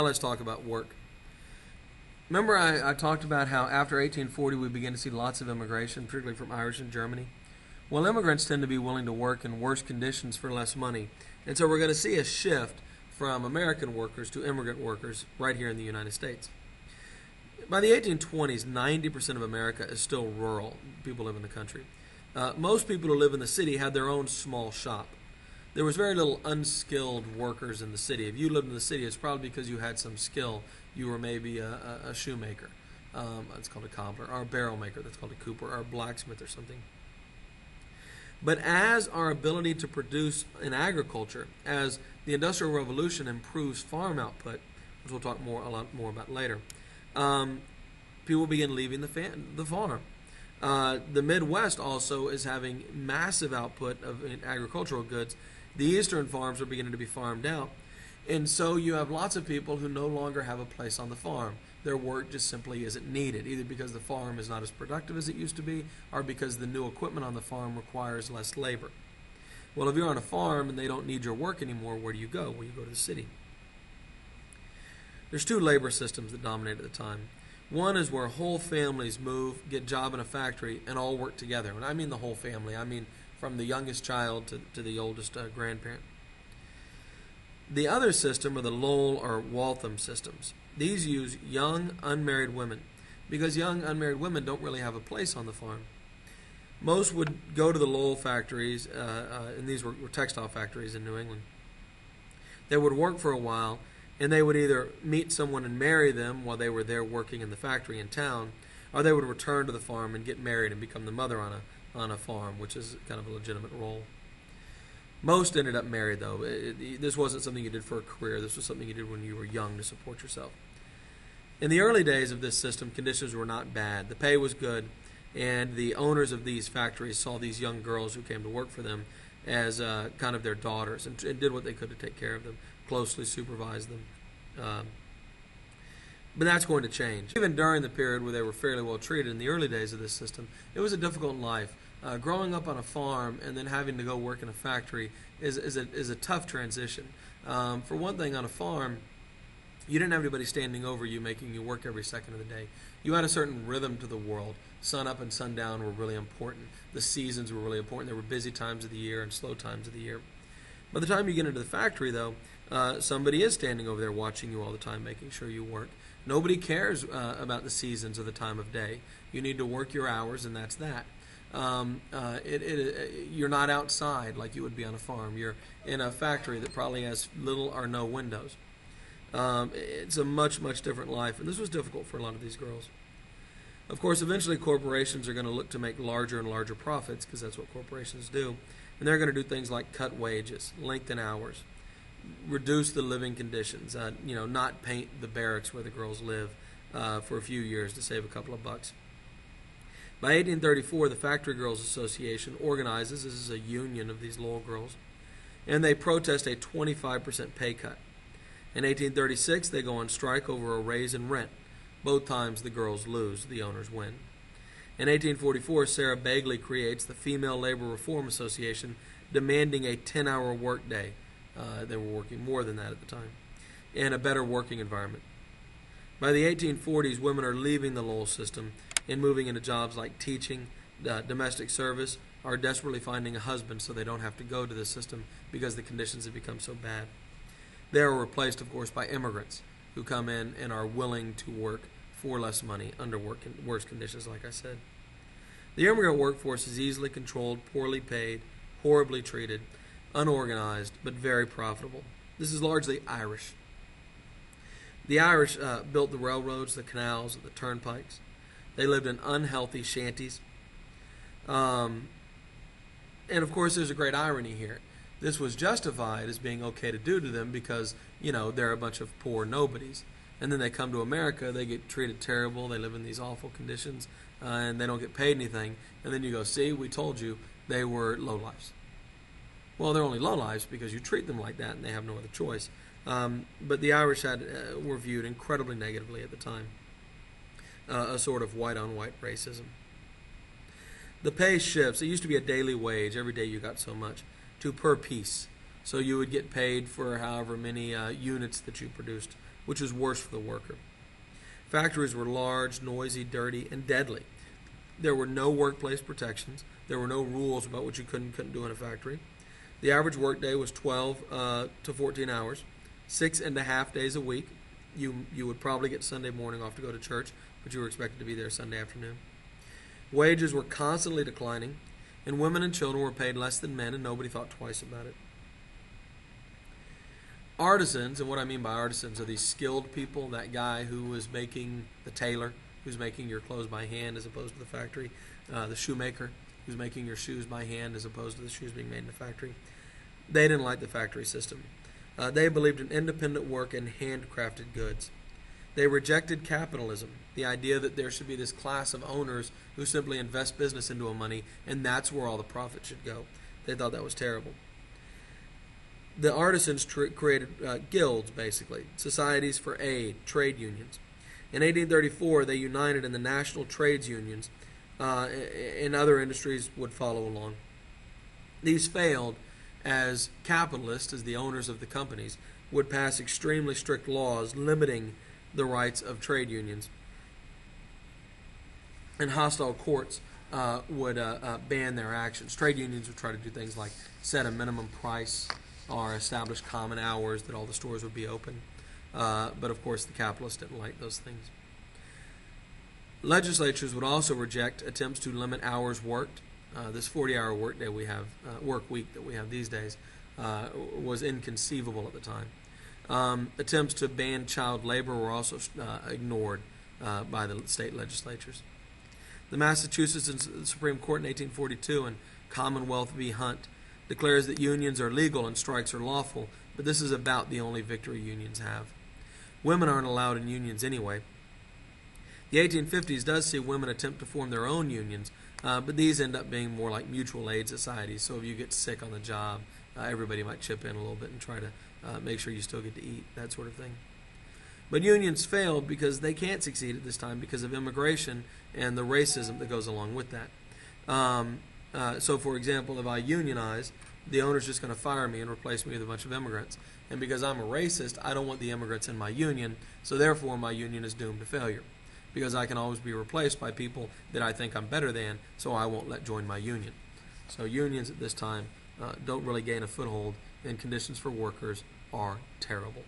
Now let's talk about work. Remember, I talked about how after 1840 we begin to see lots of immigration, particularly from Irish and Germany. Well, immigrants tend to be willing to work in worse conditions for less money. And so we're going to see a shift from American workers to immigrant workers right here in the United States. By the 1820s, 90% of America is still rural. People live in the country. Most people who live in the city had their own small shop. There was very little unskilled workers in the city. If you lived in the city, it's probably because you had some skill. You were maybe a shoemaker. That's called a cobbler. Or a barrel maker. That's called a cooper. Or a blacksmith or something. But as our ability to produce in agriculture, as the Industrial Revolution improves farm output, which we'll talk a lot more about later, people begin leaving the farm. The Midwest also is having massive output of agricultural goods. The eastern farms are beginning to be farmed out. And so you have lots of people who no longer have a place on the farm. Their work just simply isn't needed, either because the farm is not as productive as it used to be, or because the new equipment on the farm requires less labor. Well, if you're on a farm and they don't need your work anymore, where do you go? Well, you go to the city. There's two labor systems that dominate at the time. One is where whole families move, get a job in a factory, and all work together. And I mean the whole family. I mean from the youngest child to the oldest grandparent. The other system are the Lowell or Waltham systems. These use young, unmarried women because young, unmarried women don't really have a place on the farm. Most would go to the Lowell factories, and these were textile factories in New England. They would work for a while, and they would either meet someone and marry them while they were there working in the factory in town, or they would return to the farm and get married and become the mother on a farm, which is kind of a legitimate role. Most ended up married, though. This wasn't something you did for a career. This was something you did when you were young to support yourself. In the early days of this system, conditions were not bad. The pay was good, and the owners of these factories saw these young girls who came to work for them as kind of their daughters and did what they could to take care of them, closely supervise them. But that's going to change. Even during the period where they were fairly well treated in the early days of this system, it was a difficult life. Growing up on a farm and then having to go work in a factory is a tough transition. For one thing, on a farm, you didn't have anybody standing over you making you work every second of the day. You had a certain rhythm to the world. Sun up and sundown were really important. The seasons were really important. There were busy times of the year and slow times of the year. By the time you get into the factory, though, somebody is standing over there watching you all the time, making sure you work. Nobody cares about the seasons or the time of day. You need to work your hours, and that's that. You're not outside like you would be on a farm. You're in a factory that probably has little or no windows. It's a much, much different life, and this was difficult for a lot of these girls. Of course, eventually corporations are going to look to make larger and larger profits because that's what corporations do, and they're going to do things like cut wages, lengthen hours, reduce the living conditions, not paint the barracks where the girls live for a few years to save a couple of bucks. By 1834, the Factory Girls Association organizes, this is a union of these Lowell girls, and they protest a 25% pay cut. In 1836, they go on strike over a raise in rent. Both times the girls lose, the owners win. In 1844, Sarah Bagley creates the Female Labor Reform Association, demanding a 10-hour workday. They were working more than that at the time, and a better working environment. By the 1840s, women are leaving the Lowell system and moving into jobs like teaching, domestic service, or desperately finding a husband so they don't have to go to the system because the conditions have become so bad. They are replaced, of course, by immigrants who come in and are willing to work for less money under worse conditions, like I said. The immigrant workforce is easily controlled, poorly paid, horribly treated, unorganized, but very profitable. This is largely Irish. The Irish built the railroads, the canals, and the turnpikes. They lived in unhealthy shanties. And of course, there's a great irony here. This was justified as being okay to do to them because, they're a bunch of poor nobodies. And then they come to America, they get treated terrible, they live in these awful conditions, and they don't get paid anything. And then you go, see, we told you they were lowlifes. Well, they're only lowlifes because you treat them like that and they have no other choice. But the Irish were viewed incredibly negatively at the time. A sort of white-on-white racism. The pay shifts. It used to be a daily wage. Every day you got so much. To per piece. So you would get paid for however many units that you produced which is worse for the worker. Factories were large, noisy, dirty, and deadly. There were no workplace protections. There were no rules about what you could and couldn't do in a factory. The average workday was 12 to 14 hours, 6.5 days a week. You would probably get Sunday morning off to go to church, but you were expected to be there Sunday afternoon. Wages were constantly declining, and women and children were paid less than men, and nobody thought twice about it. Artisans, and what I mean by artisans are these skilled people, that guy who was making, the tailor, who's making your clothes by hand as opposed to the factory, the shoemaker, who's making your shoes by hand as opposed to the shoes being made in the factory. They didn't like the factory system. They believed in independent work and handcrafted goods. They rejected capitalism, the idea that there should be this class of owners who simply invest business into a money, and that's where all the profit should go. They thought that was terrible. The artisans created guilds, basically, societies for aid, trade unions. In 1834, they united in the national trades unions, and other industries would follow along. These failed as capitalists, as the owners of the companies, would pass extremely strict laws limiting the rights of trade unions. And hostile courts would ban their actions. Trade unions would try to do things like set a minimum price or establish common hours that all the stores would be open. But of course the capitalists didn't like those things. Legislatures would also reject attempts to limit hours worked. This 40-hour work week that we have these days was inconceivable at the time. Attempts to ban child labor were also ignored by the state legislatures. The Massachusetts Supreme Court in 1842 in Commonwealth v. Hunt declares that unions are legal and strikes are lawful, but this is about the only victory unions have. Women aren't allowed in unions anyway. The 1850s does see women attempt to form their own unions, but these end up being more like mutual aid societies. So if you get sick on the job, everybody might chip in a little bit and try to make sure you still get to eat, that sort of thing. But unions failed because they can't succeed at this time because of immigration and the racism that goes along with that. So, for example, if I unionize, the owner's just going to fire me and replace me with a bunch of immigrants. And because I'm a racist, I don't want the immigrants in my union, so therefore my union is doomed to failure. Because I can always be replaced by people that I think I'm better than, so I won't join my union. So unions at this time don't really gain a foothold, and conditions for workers are terrible.